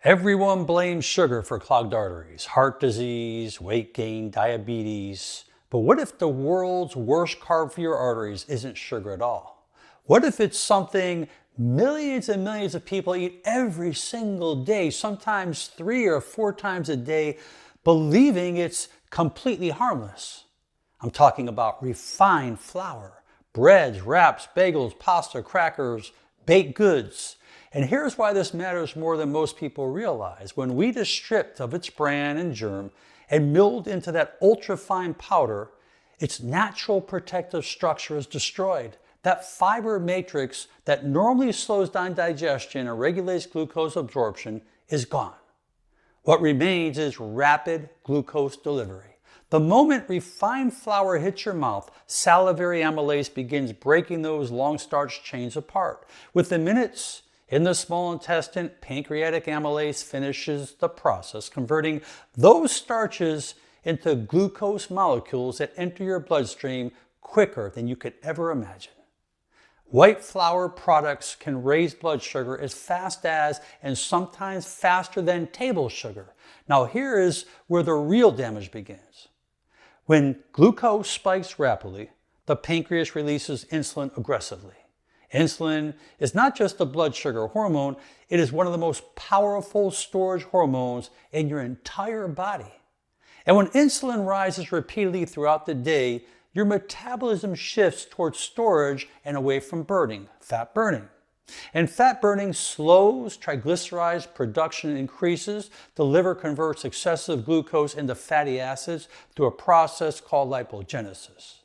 Everyone blames sugar for clogged arteries, heart disease, weight gain, diabetes. But what if the world's worst carb for your arteries isn't sugar at all? What if it's something millions and millions of people eat every single day, sometimes 3 or 4 times a day, believing it's completely harmless? I'm talking about refined flour, breads, wraps, bagels, pasta, crackers, baked goods. And here's why this matters more than most people realize. When wheat is stripped of its bran and germ and milled into that ultra-fine powder, its natural protective structure is destroyed. That fiber matrix that normally slows down digestion and regulates glucose absorption is gone. What remains is rapid glucose delivery. The moment refined flour hits your mouth, salivary amylase begins breaking those long starch chains apart. Within minutes, in the small intestine, pancreatic amylase finishes the process, converting those starches into glucose molecules that enter your bloodstream quicker than you could ever imagine. White flour products can raise blood sugar as fast as, and sometimes faster than, table sugar. Now here is where the real damage begins. When glucose spikes rapidly, the pancreas releases insulin aggressively. Insulin is not just a blood sugar hormone, it is one of the most powerful storage hormones in your entire body. And when insulin rises repeatedly throughout the day, your metabolism shifts towards storage and away from burning, fat burning. And fat burning slows, triglycerides production increases, the liver converts excessive glucose into fatty acids through a process called lipogenesis.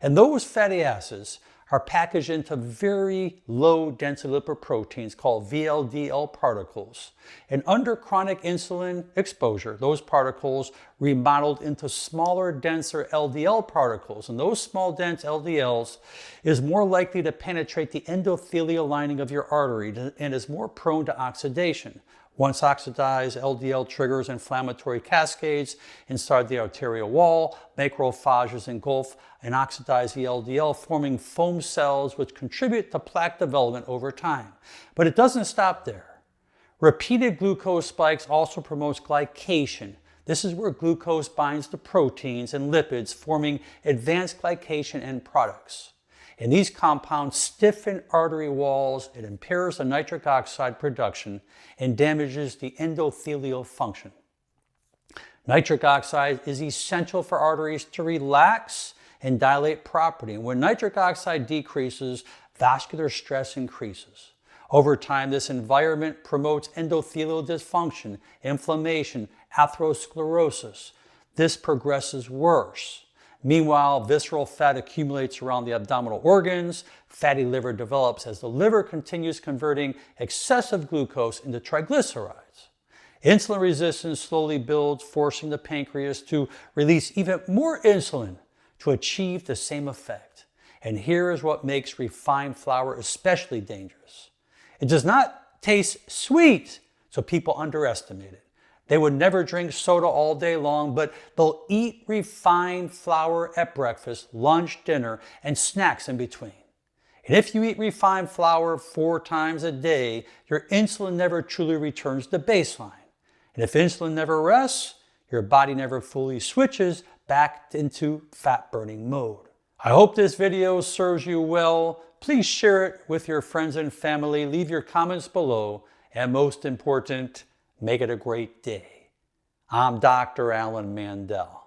And those fatty acids are packaged into very low density lipoproteins called VLDL particles. And under chronic insulin exposure, those particles remodeled into smaller, denser LDL particles. And those small, dense LDLs is more likely to penetrate the endothelial lining of your artery and is more prone to oxidation. Once oxidized, LDL triggers inflammatory cascades inside the arterial wall. Macrophages engulf and oxidize the LDL, forming foam cells which contribute to plaque development over time. But it doesn't stop there. Repeated glucose spikes also promotes glycation. This is where glucose binds to proteins and lipids, forming advanced glycation end products. And these compounds stiffen artery walls, it impairs the nitric oxide production, and damages the endothelial function. Nitric oxide is essential for arteries to relax and dilate properly. And when nitric oxide decreases, vascular stress increases. Over time, this environment promotes endothelial dysfunction, inflammation, atherosclerosis. This progresses worse. Meanwhile, visceral fat accumulates around the abdominal organs. Fatty liver develops as the liver continues converting excessive glucose into triglycerides. Insulin resistance slowly builds, forcing the pancreas to release even more insulin to achieve the same effect. And here is what makes refined flour especially dangerous. It does not taste sweet, so people underestimate it. They would never drink soda all day long, but they'll eat refined flour at breakfast, lunch, dinner, and snacks in between. And if you eat refined flour 4 times a day, your insulin never truly returns to baseline. And if insulin never rests, your body never fully switches back into fat-burning mode. I hope this video serves you well. Please share it with your friends and family. Leave your comments below. And most important, make it a great day. I'm Dr. Alan Mandell.